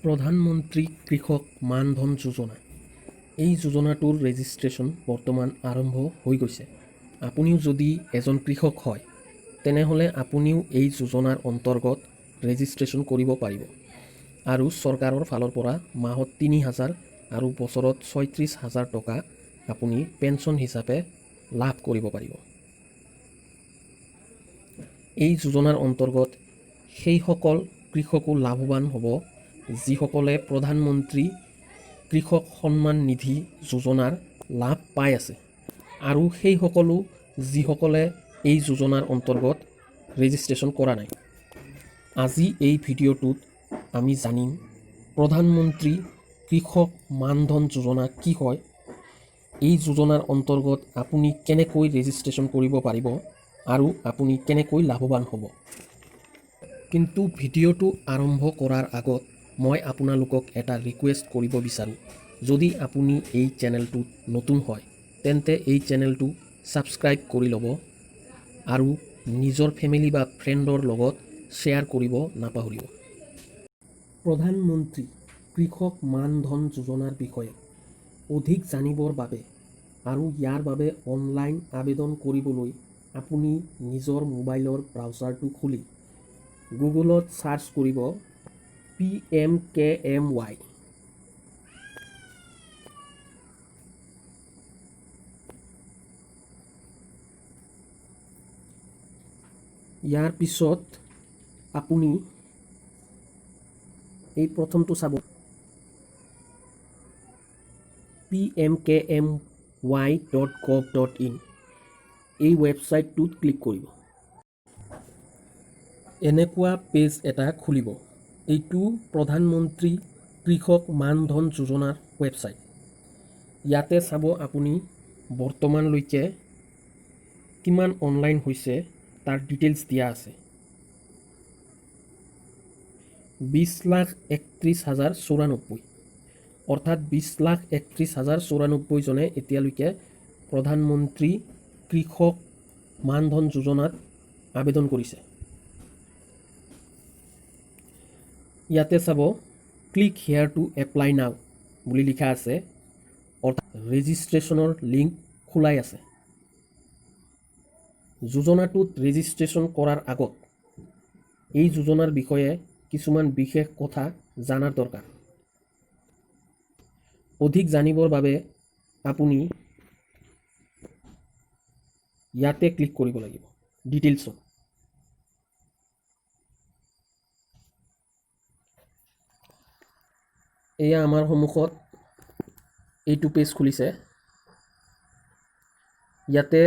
প্ৰধানমন্ত্ৰী কৃষক মানধন যোজনা এই যোজনাটোৰ ৰেজিষ্ট্ৰেশ্যন বৰ্তমান আৰম্ভ হৈ গৈছে। আপুনিও যদি এজন কৃষক হয় তেনেহ'লে আপুনিও এই যোজনাৰ অন্তৰ্গত ৰেজিষ্ট্ৰেশ্যন কৰিব পাৰিব আৰু চৰকাৰৰ ফালৰ পৰা মাহত ৩,০০০ আৰু বছৰত ৩৬,০০০ টকা আপুনি পেঞ্চন হিচাপে লাভ কৰিব পাৰিব। এই যোজনাৰ অন্তৰ্গত সেইসকল কৃষকো লাভৱান হ'ব যিসকলে প্ৰধানমন্ত্ৰী কৃষক সন্মান নিধি যোজনাৰ লাভ পাই আছে আৰু সেইসকলো যিসকলে এই যোজনাৰ অন্তৰ্গত ৰেজিষ্ট্ৰেশ্যন কৰা নাই। আজি এই ভিডিঅ'টোত আমি জানিম প্ৰধানমন্ত্ৰী কৃষক মানধন যোজনা কি হয়, এই যোজনাৰ অন্তৰ্গত আপুনি কেনেকৈ ৰেজিষ্ট্ৰেশ্যন কৰিব পাৰিব আৰু আপুনি কেনেকৈ লাভৱান হ'ব। কিন্তু ভিডিঅ'টো আৰম্ভ কৰাৰ আগত মই আপোনালোকক এটা ৰিকুৱেষ্ট কৰিব বিচাৰোঁ। যদি আপুনি এই চেনেলটোত নতুন হয় তেন্তে এই চেনেলটো ছাবস্ক্ৰাইব কৰি ল'ব আৰু নিজৰ ফেমিলি বা ফ্ৰেণ্ডৰ লগত শ্বেয়াৰ কৰিব নাপাহৰিব। প্ৰধানমন্ত্ৰী কৃষক মানধন যোজনাৰ বিষয়ে অধিক জানিবৰ বাবে আৰু ইয়াৰ বাবে অনলাইন আবেদন কৰিবলৈ আপুনি নিজৰ মোবাইলৰ ব্ৰাউজাৰটো খুলি গুগলত চাৰ্চ কৰিব PMKMY। ইয়াৰ পিছত আপুনি এই প্ৰথমটো চাব pmkmy.gov.in এই ৱেবছাইটটোত ক্লিক কৰিব। এনেকুৱা পেজ এটা খুলিব। এইটো প্ৰধানমন্ত্ৰী কৃষক মানধন যোজনাৰ ৱেবছাইট। ইয়াতে চাব আপুনি বৰ্তমানলৈকে কিমান অনলাইন হৈছে তাৰ ডিটেইলছ দিয়া আছে। 20,31,094 অৰ্থাৎ 20,31,094 জনে এতিয়ালৈকে প্ৰধানমন্ত্ৰী কৃষক মানধন যোজনাত আবেদন কৰিছে। ইয়াতে চাব ক্লিক হেয়াৰ টু এপ্লাই নাও বুলি লিখা আছে, অৰ্থাৎ ৰেজিষ্ট্ৰেশ্যনৰ লিংক খোলাই আছে। যোজনাটোত ৰেজিষ্ট্ৰেশ্যন কৰাৰ আগত এই যোজনাৰ বিষয়ে কিছুমান বিশেষ কথা জনাৰ দৰকাৰ। অধিক জানিবৰ বাবে আপুনি ইয়াতে ক্লিক কৰিব লাগিব ডিটেইলছত। এয়া আমাৰ সন্মুখত এইটো পেজ খুলিছে। ইয়াতে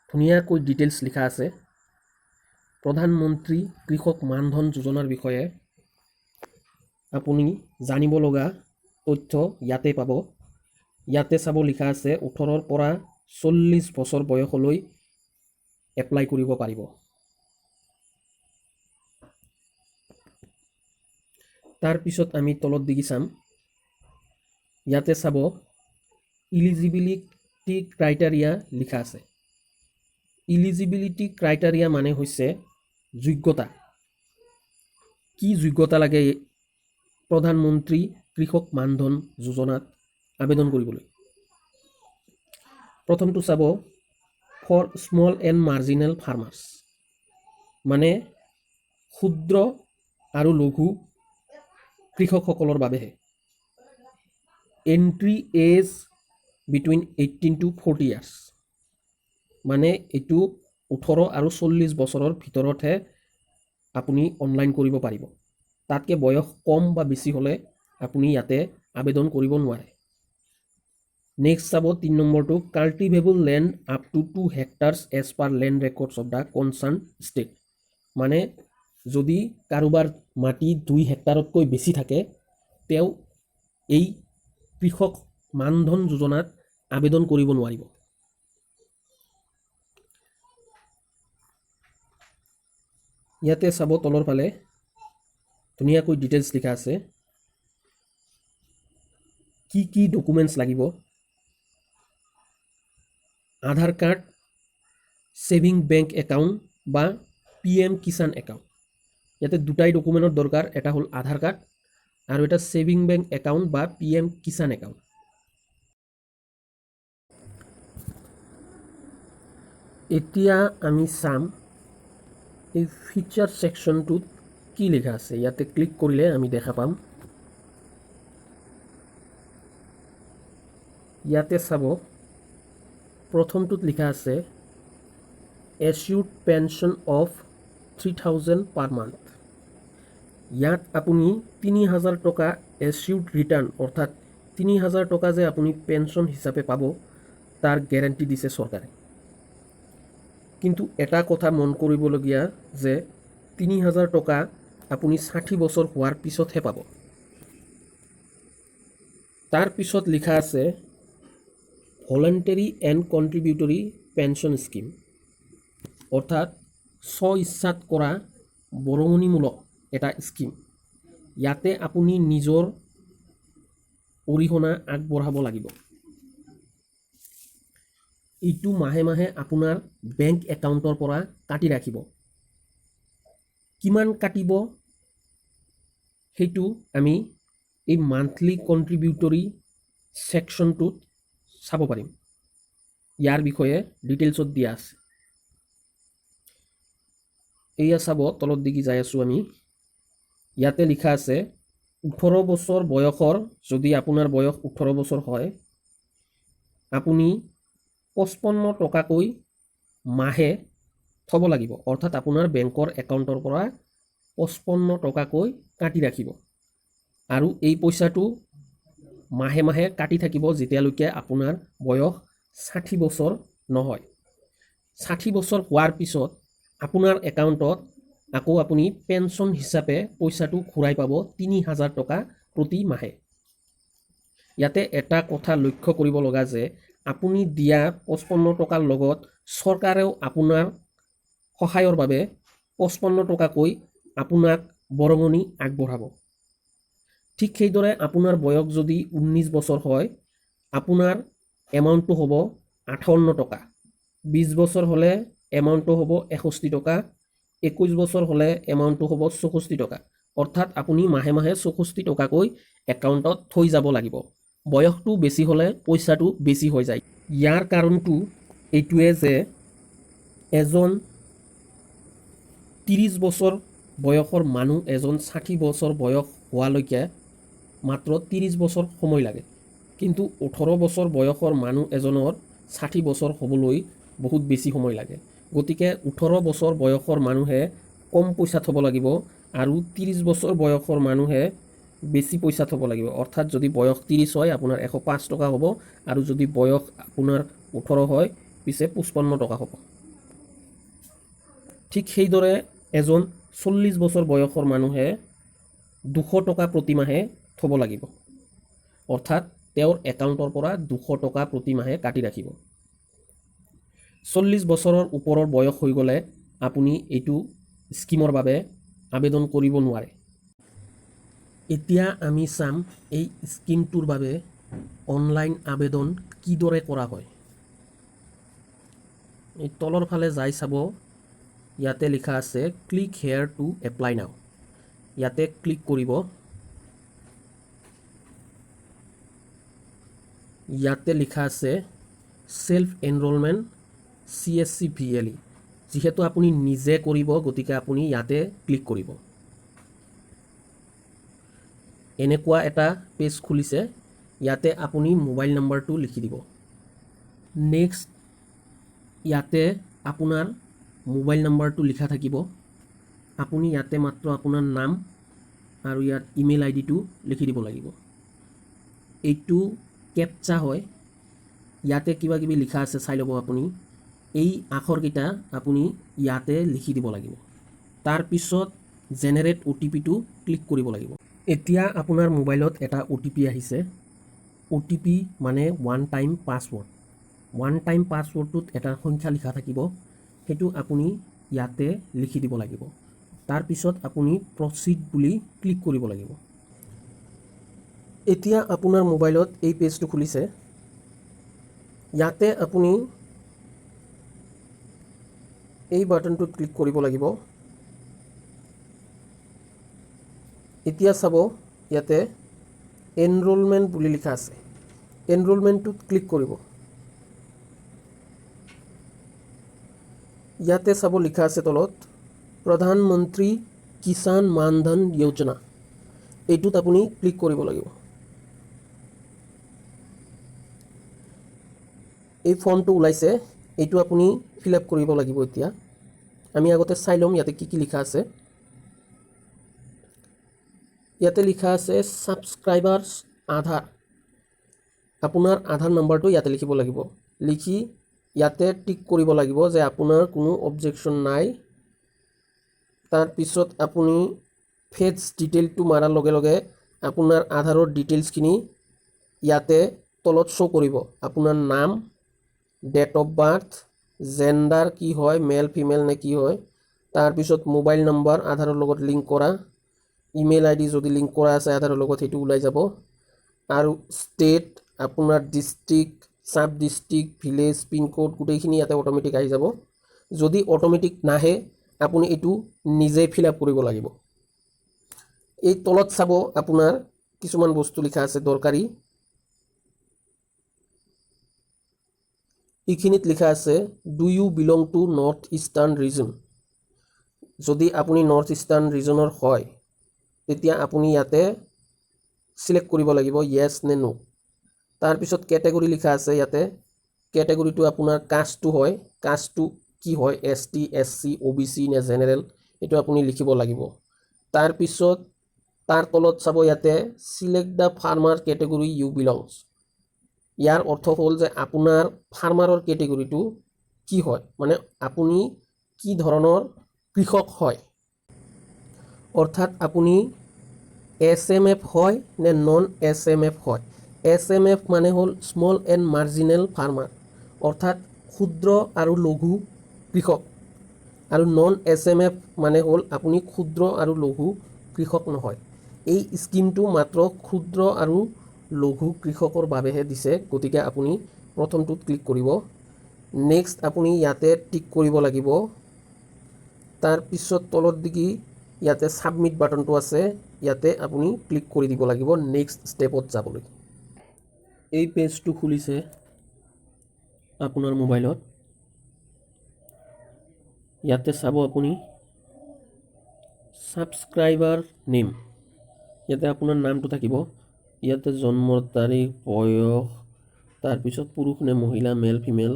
ধুনীয়াকৈ ডিটেইলছ লিখা আছে। প্ৰধানমন্ত্ৰী কৃষক মানধন যোজনাৰ বিষয়ে আপুনি জানিব লগা তথ্য ইয়াতে পাব। ইয়াতে চাব লিখা আছে 18ৰ পৰা 40 বছৰ বয়সলৈ এপ্লাই কৰিব পাৰিব। তাৰপিছত আমি তলত দিগি চাম। ইয়াতে চাব ইলিজিবিলিটি ক্ৰাইটেৰিয়া লিখা আছে। ইলিজিবিলিটি ক্ৰাইটেৰিয়া মানে হৈছে যোগ্যতা। কি যোগ্যতা লাগে প্ৰধানমন্ত্ৰী কৃষক মানধন যোজনাত আবেদন কৰিবলৈ। প্ৰথমটো sub for small and marginal farmers, মানে ক্ষুদ্ৰ আৰু লঘু কৃষকসকলৰ বাবেহে। Entry age between 18 to 40 years, মানে এইটো 18 আৰু 40 বছৰৰ ভিতৰতহে আপুনি অনলাইন কৰিব পাৰিব। তাতকৈ বয়স কম বা বেছি হ'লে আপুনি ইয়াতে আবেদন কৰিব নোৱাৰে। নেক্সট চাব 3 নম্বৰটো cultivable land up to 2 hectares as per land records of the concern state, মানে যদি কাৰোবাৰ মাটি 2 হেক্টাৰতকৈ বেছি থাকে তেওঁ এই কৃষক মানধন যোজনাত আবেদন কৰিব নোৱাৰিব। ইয়াতে চাব তলৰ ফালে ধুনীয়াকৈ ডিটেইলছ লিখা আছে কি কি ডকুমেণ্টছ লাগিব। আধাৰ কাৰ্ড, ছেভিং বেংক একাউণ্ট বা PM কিষাণ একাউণ্ট। ইয়াতে দুটাই ডকুমেণ্টৰ দৰকাৰ। এটা হ'ল আধাৰ কাৰ্ড আৰু এটা ছেভিং বেংক একাউণ্ট বা PM কিষাণ একাউণ্ট। এতিয়া আমি চাম এই ফিচাৰ ছেকশ্যনটোত কি লিখা আছে। ইয়াতে ক্লিক কৰিলে আমি দেখা পাম, ইয়াতে চাব প্ৰথমটোত লিখা আছে এছিউড পেনশ্যন অফ 3000 পাৰ মান্থ। ইয়াত আপুনি 3000 টকা এছিউড ৰিটাৰ্ণ, অৰ্থাৎ 3000 টকা যে আপুনি পেনশ্যন হিচাপে পাব তাৰ গেৰাণ্টি দিছে চৰকাৰে। কিন্তু এটা কথা মন কৰিবলগীয়া যে 3000 টকা আপুনি 60 বছৰ হোৱাৰ পিছতহে পাব। তাৰ পিছত লিখা আছে ভলাণ্টাৰী এণ্ড কণ্ট্ৰিবিউটৰী পেনশ্যন স্কিম, অৰ্থাৎ স্ব ইচ্ছাত কৰা বৰঙনিমূলক এটা স্কিম। ইয়াতে আপুনি নিজৰ অৰিহণা আগবঢ়াব লাগিব। এইটো মাহে মাহে আপোনাৰ বেংক একাউণ্টৰ পৰা কাটি ৰাখিব। কিমান কাটিব সেইটো আমি এই মান্থলি কণ্ট্ৰিবিউটৰী ছেকশ্যনটোত চাব পাৰিম। ইয়াৰ বিষয়ে ডিটেইলছত দিয়া আছে। এয়া চাব, তলত দিগি যাই আছোঁ আমি। ইয়াতে লিখা আছে 18 বছৰ বয়সৰ, যদি আপোনাৰ বয়স 18 বছৰ হয়, আপুনি 55 টকাকৈ মাহে থ'ব লাগিব। অৰ্থাৎ আপোনাৰ বেংকৰ একাউণ্টৰ পৰা 55 টকাকৈ কাটি ৰাখিব আৰু এই পইচাটো মাহে মাহে কাটি থাকিব যেতিয়ালৈকে আপোনাৰ বয়স 60 বছৰ নহয়। 60 বছৰ হোৱাৰ পিছত আপোনাৰ একাউণ্টত আকৌ আপুনি পেনশ্যন হিচাপে পইচাটো ঘূৰাই পাব 3000 টকা প্ৰতি মাহে। ইয়াতে এটা কথা লক্ষ্য কৰিব লগা যে আপুনি দিয়া 55 টকাৰ লগত চৰকাৰেও আপোনাৰ সহায়ৰ বাবে 55 টকাকৈ আপোনাক বৰঙণি আগবঢ়াব। ঠিক সেইদৰে আপোনাৰ বয়স যদি 19 বছৰ হয়, আপোনাৰ এমাউণ্টটো হ'ব 58 টকা। 20 বছৰ হ'লে এমাউণ্টটো হ'ব 61 টকা। 21 বছৰ হ'লে এমাউণ্টটো হ'ব 64 টকা। অৰ্থাৎ আপুনি মাহে মাহে 64 টকাকৈ একাউণ্টত থৈ যাব লাগিব। বয়সটো বেছি হ'লে পইচাটো বেছি হৈ যায়। ইয়াৰ কাৰণটো এইটোৱে যে এজন 30 বছৰ বয়সৰ মানুহ এজন 60 বছৰ বয়স হোৱালৈকে মাত্ৰ 30 বছৰ সময় লাগে, কিন্তু 18 বছৰ বয়সৰ মানুহ এজনৰ 60 বছৰ হ'বলৈ বহুত বেছি সময় লাগে। গতিকে 18 বছৰ বয়সৰ মানুহে কম পইচা থ'ব লাগিব আৰু 30 বছৰ বয়সৰ মানুহে বেছি পইচা থ'ব লাগিব। অৰ্থাৎ যদি বয়স 30 হয় আপোনাৰ 105 টকা হ'ব আৰু যদি বয়স আপোনাৰ 18 হয় পিছে 55 টকা হ'ব। ঠিক সেইদৰে এজন 40 বছৰ বয়সৰ মানুহে 200 টকা প্ৰতিমাহে থ'ব লাগিব। অৰ্থাৎ তেওঁৰ একাউণ্টৰ পৰা 200 টকা প্ৰতিমাহে কাটি ৰাখিব। 40 বছৰৰ ওপৰৰ বয়স হৈ গ'লে আপুনি এইটো স্কিমৰ বাবে আবেদন কৰিব নোৱাৰে। এতিয়া আমি চাম এই স্কিমটোৰ বাবে অনলাইন আবেদন কিদৰে কৰা হয়। এই তলৰ ফালে যাই চাব, ইয়াতে লিখা আছে ক্লিক হেয়াৰ টু এপ্লাই নাও। ইয়াতে ক্লিক কৰিব। ইয়াতে লিখা আছে সেল্ফ এনৰোলমেণ্ট CSC VLE। যিহেতু আপুনি নিজে কৰিব গতিকে আপুনি ইয়াতে ক্লিক কৰিব। এনেকুৱা এটা পেজ খুলিছে, ইয়াতে আপুনি মোবাইল নম্বৰটো লিখি দিব। নেক্সট ইয়াতে আপোনাৰ মোবাইল নম্বৰটো লিখা থাকিব। আপুনি ইয়াতে মাত্ৰ আপোনাৰ নাম আৰু ইয়াত ইমেইল আইডিটো লিখি দিব লাগিব। এইটো কেপচা হয়, ইয়াতে কিবা কিবি লিখা আছে চাই ল'ব আপুনি। এই আখৰকেইটা আপুনি ইয়াতে লিখি দিব লাগিব। তাৰপিছত জেনেৰেট OTPটো ক্লিক কৰিব লাগিব। এতিয়া আপোনাৰ মোবাইলত এটা OTP আহিছে। OTP মানে one time password. One time পাছৱৰ্ডটোত এটা সংখ্যা লিখা থাকিব, সেইটো আপুনি ইয়াতে লিখি দিব লাগিব। তাৰপিছত আপুনি প্ৰচিড বুলি ক্লিক কৰিব লাগিব। এতিয়া আপোনাৰ মোবাইলত এই পেজটো খুলিছে। ইয়াতে আপুনি এই বাটনটোত ক্লিক কৰিব লাগিব। এতিয়া চাব ইয়াতে এনৰোলমেণ্ট বুলি লিখা আছে, এনৰোলমেণ্টটোত ক্লিক কৰিব। ইয়াতে চাব লিখা আছে তলত প্ৰধানমন্ত্ৰী কিষাণ মানধন যোজনা, এইটোত আপুনি ক্লিক কৰিব লাগিব। এই ফৰ্মটো ওলাইছে, এইটো আপুনি ফিল আপ কৰিব লাগিব। এতিয়া আমি আগতে চাই ল'ম ইয়াতে কি কি লিখা আছে। ইয়াতে লিখা আছে ছাবস্ক্ৰাইবাৰ্ছ আধাৰ, আপোনাৰ আধাৰ নম্বৰটো ইয়াতে লিখিব লাগিব। লিখি ইয়াতে টিক কৰিব লাগিব যে আপোনাৰ কোনো অবজেকশ্যন নাই। তাৰপিছত আপুনি ফেচ ডিটেইলটো মাৰাৰ লগে লগে আপোনাৰ আধাৰৰ ডিটেইলছখিনি ইয়াতে তলত শ্ব' কৰিব। আপোনাৰ নাম, ডেট অফ বাৰ্থ, জেণ্ডাৰ কি হয়, মেল ফিমেল নে কি হয়, তাৰপিছত মোবাইল নম্বৰ আধাৰৰ লগত লিংক কৰা, ইমেইল আই ডি যদি লিংক কৰা আছে আধাৰৰ লগত সেইটো ওলাই যাব, আৰু ষ্টেট, আপোনাৰ district, sub district, village, pin code গোটেইখিনি ইয়াতে অট'মেটিক আহি যাব। যদি অট'মেটিক নাহে আপুনি এইটো নিজে ফিল আপ কৰিব লাগিব। এই তলত চাব আপোনাৰ কিছুমান বস্তু লিখা আছে দৰকাৰী, এইখিনিত লিখা আছে do you belong to north eastern region. যদি আপুনি নৰ্থ ইষ্টাৰ্ণ ৰিজনৰ হয় তেতিয়া আপুনি ইয়াতে চিলেক্ট কৰিব লাগিব য়েছ নে নো। তাৰপিছত কেটেগৰী লিখা আছে, ইয়াতে কেটেগৰীটো আপোনাৰ কাষ্টটো হয়, কাষ্টটো কি হয়, ST, SC, OBC নে জেনেৰেল, এইটো আপুনি লিখিব লাগিব। তাৰপিছত তাৰ তলত চাব ইয়াতে select the farmer category you belongs. ইয়াৰ অৰ্থ হ'ল যে আপোনাৰ ফাৰ্মাৰৰ কেটেগৰীটো কি হয়, মানে আপুনি কি ধৰণৰ কৃষক হয়, অৰ্থাৎ আপুনি SMF হয় নে নন SMF হয়। SMF মানে হ'ল স্মল এণ্ড মাৰ্জিনেল ফাৰ্মাৰ, অৰ্থাৎ ক্ষুদ্ৰ আৰু লঘু কৃষক, আৰু নন SMF মানে হ'ল আপুনি ক্ষুদ্ৰ আৰু লঘু কৃষক নহয়। এই স্কিমটো মাত্ৰ ক্ষুদ্ৰ আৰু লঘু কৃষকৰ বাবেহে দিছে, গতিকে আপুনি প্ৰথমটোত ক্লিক কৰিব। নেক্সট আপুনি ইয়াতে টিক কৰিব লাগিব। তাৰপিছত তলত দিগি ইয়াতে ছাবমিট বাটনটো আছে, ইয়াতে আপুনি ক্লিক কৰি দিব লাগিব নেক্সট ষ্টেপত যাবলৈ। এই পেজটো খুলিছে আপোনাৰ মোবাইলত। ইয়াতে চাব আপুনি ছাবস্ক্ৰাইবাৰ নেম, ইয়াতে আপোনাৰ নামটো থাকিব, ইয়াতে জন্মৰ তাৰিখ, বয়স, তাৰপিছত পুৰুষ নে মহিলা, মেল ফিমেল,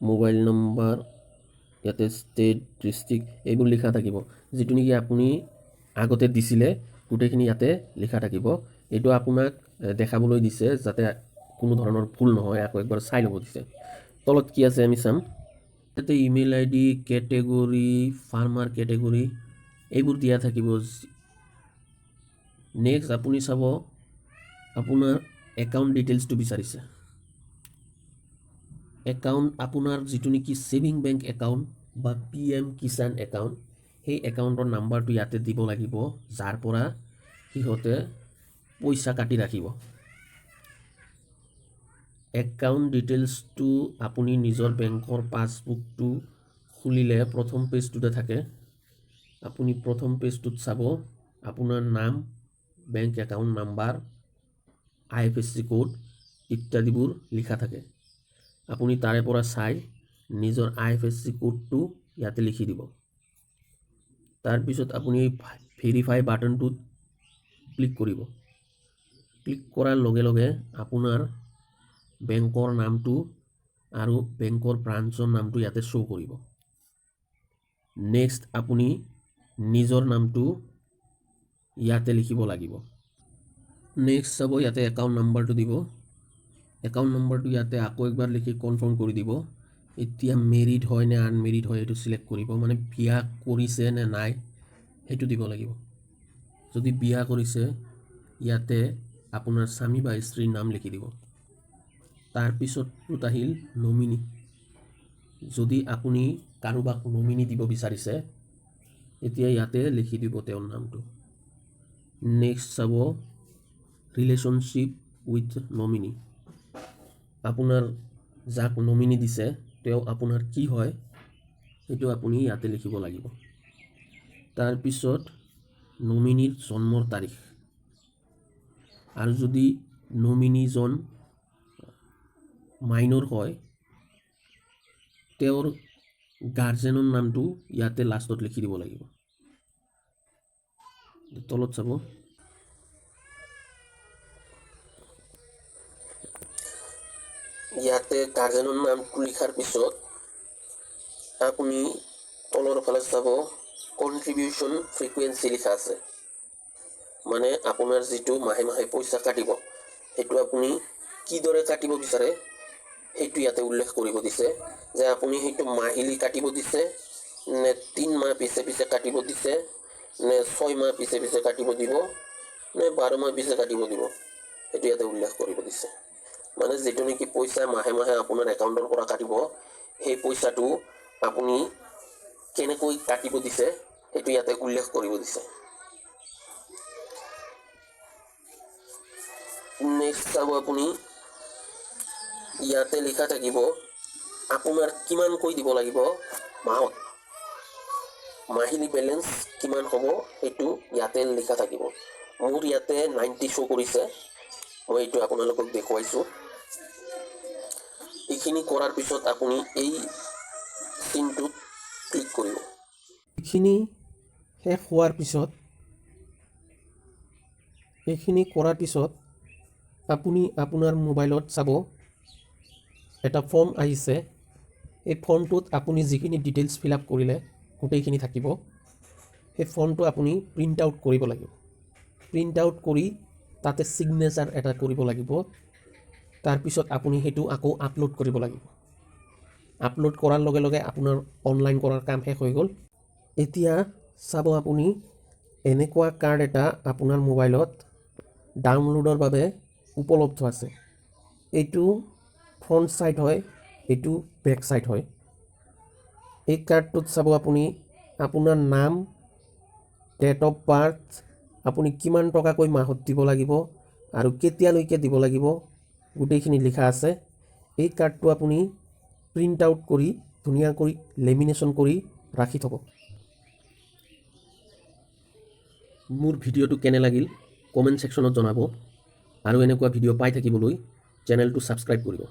মোবাইল নম্বৰ, ইয়াতে ষ্টেট, ডিষ্ট্ৰিক্ট এইবোৰ লিখা থাকিব। যিটো নেকি আপুনি আগতে দিছিলে গোটেইখিনি ইয়াতে লিখা থাকিব। এইটো আপোনাক দেখাবলৈ দিছে যাতে কোনো ধৰণৰ ভুল নহয়, আকৌ একবাৰ চাই ল'ব দিছে। তলত কি আছে আমি চাম। ইয়াতে ইমেইল আই ডি, কেটেগৰী, ফাৰ্মাৰ কেটেগৰী এইবোৰ দিয়া থাকিব। নেক্সট আপুনি চাব আপোনাৰ একাউণ্ট ডিটেইলছটো বিচাৰিছে। একাউণ্ট আপোনাৰ যিটো নেকি ছেভিং বেংক একাউণ্ট বা PM কিষাণ একাউণ্ট, সেই একাউণ্টৰ নাম্বাৰটো ইয়াতে দিব লাগিব, যাৰ পৰা সিহঁতে পইচা কাটি ৰাখিব। একাউণ্ট ডিটেইলছটো আপুনি নিজৰ বেংকৰ পাছবুকটো খুলিলে প্ৰথম পেজটোতে থাকে। আপুনি প্ৰথম পেজটোত চাব আপোনাৰ নাম, bank account number, IFSC code ইত্যাদিবোৰ লিখা থাকে। আপুনি তাৰে পৰা চাই নিজৰ IFSC কোডটো ইয়াতে লিখি দিব। তাৰপিছত আপুনি ভেৰিফাই বাটনটোত ক্লিক কৰিব। ক্লিক কৰাৰ লগে লগে আপোনাৰ বেংকৰ নামটো আৰু বেংকৰ ব্ৰাঞ্চৰ নামটো ইয়াতে শ্ব' কৰিব। নেক্সট আপুনি নিজৰ নামটো ইয়াতে লিখিব লাগিব। নেক্সট চাব ইয়াতে একাউণ্ট নাম্বাৰটো দিব। একাউণ্ট নম্বৰটো ইয়াতে আকৌ একবাৰ লিখি কনফাৰ্ম কৰি দিব। এতিয়া মেৰিড হয় নে আনমেৰিড হয় এইটো চিলেক্ট কৰিব, মানে বিয়া কৰিছে নে নাই সেইটো দিব লাগিব। যদি বিয়া কৰিছে ইয়াতে আপোনাৰ স্বামী বা স্ত্ৰীৰ নাম লিখি দিব। তাৰপিছতটোত আহিল নমিনী। যদি আপুনি কাৰোবাক নমিনী দিব বিচাৰিছে এতিয়া ইয়াতে লিখি দিব তেওঁৰ নামটো। নেক্সট চাব ৰিলেশ্যনশ্বিপ উইথ নমিনী। আপোনাৰ যাক নমিনী দিছে তেওঁ আপোনাৰ কি হয় সেইটো আপুনি ইয়াতে লিখিব লাগিব। তাৰপিছত নমিনীৰ জন্মৰ তাৰিখ, আৰু যদি নমিনীজন মাইনৰ হয় তেওঁৰ গাৰ্জেনৰ নামটো ইয়াতে লাষ্টত লিখি দিব লাগিব। তলত চাব ইয়াতে গাৰ্জেনৰ নামটো লিখাৰ পিছত আপুনি তলৰ ফালে চাব কন্ট্ৰিবিউশ্যন ফ্ৰিকুৱেঞ্চি লিখা আছে, মানে আপোনাৰ যিটো মাহে মাহে পইচা কাটিব সেইটো আপুনি কিদৰে কাটিব বিচাৰে সেইটো ইয়াতে উল্লেখ কৰিব দিছে, যে আপুনি সেইটো মাহিলী কাটিব দিছে নে 3 মাহ পিছে পিছে কাটিব দিছে নে 6 মাহ পিছে পিছে কাটিব দিব নে 12 মাহ পিছে কাটিব দিব, সেইটো ইয়াতে উল্লেখ কৰিব দিছে। মানে যেটো নেকি পইচা মাহে মাহে আপোনাৰ একাউণ্টৰ পৰা কাটিব সেই পইচাটো আপুনি কেনেকৈ কাটিব দিছে সেইটো ইয়াতে উল্লেখ কৰিব দিছে। নেক্সট চাব আপুনি ইয়াতে লিখা থাকিব আপোনাৰ কিমানকৈ দিব লাগিব মাহত, মাহিলী বেলেঞ্চ কিমান হ'ব সেইটো ইয়াতে লিখা থাকিব। মোৰ ইয়াতে 90 শ্ব' কৰিছে, মই এইটো আপোনালোকক দেখুৱাইছোঁ। এইখিনি কৰাৰ পিছত আপুনি এই চিনটোত ক্লিক কৰিব। এইখিনি শেষ হোৱাৰ পিছত এইখিনি কৰাৰ পিছত আপুনি আপোনাৰ মোবাইলত চাব এটা ফৰ্ম আহিছে, এই ফৰ্মটোত আপুনি যিখিনি ডিটেইলছ ফিল আপ কৰিলে গোটেইখিনি থাকিব। সেই ফৰ্মটো আপুনি প্ৰিণ্ট আউট কৰিব লাগিব। প্ৰিণ্ট আউট কৰি তাতে ছিগনেচাৰ এটা কৰিব লাগিব। তাৰপিছত আপুনি সেইটো আকৌ আপলোড কৰিব লাগিব। আপলোড কৰাৰ লগে লগে আপোনাৰ অনলাইন কৰাৰ কাম শেষ হৈ গ'ল। এতিয়া চাব আপুনি এনেকুৱা কাৰ্ড এটা আপোনাৰ মোবাইলত ডাউনলোডৰ বাবে উপলব্ধ আছে। এইটো ফ্ৰণ্ট ছাইড হয়, এইটো বেক ছাইড হয়। এই কাৰ্ডটোত চাব আপুনি আপোনাৰ নাম, ডেট অফ বাৰ্থ, আপুনি কিমান টকাকৈ মাহত দিব লাগিব আৰু কেতিয়ালৈকে দিব লাগিব গোটেইখিনি লিখা আছে। এই কাৰ্ডটো আপুনি প্ৰিণ্ট আউট কৰি ধুনীয়াকৈ লেমিনেশ্যন কৰি ৰাখি থ'ব। মোৰ ভিডিঅ'টো কেনে লাগিল কমেণ্ট ছেকশ্যনত জনাব আৰু এনেকুৱা ভিডিঅ' পাই থাকিবলৈ চেনেলটো ছাবস্ক্ৰাইব কৰিব।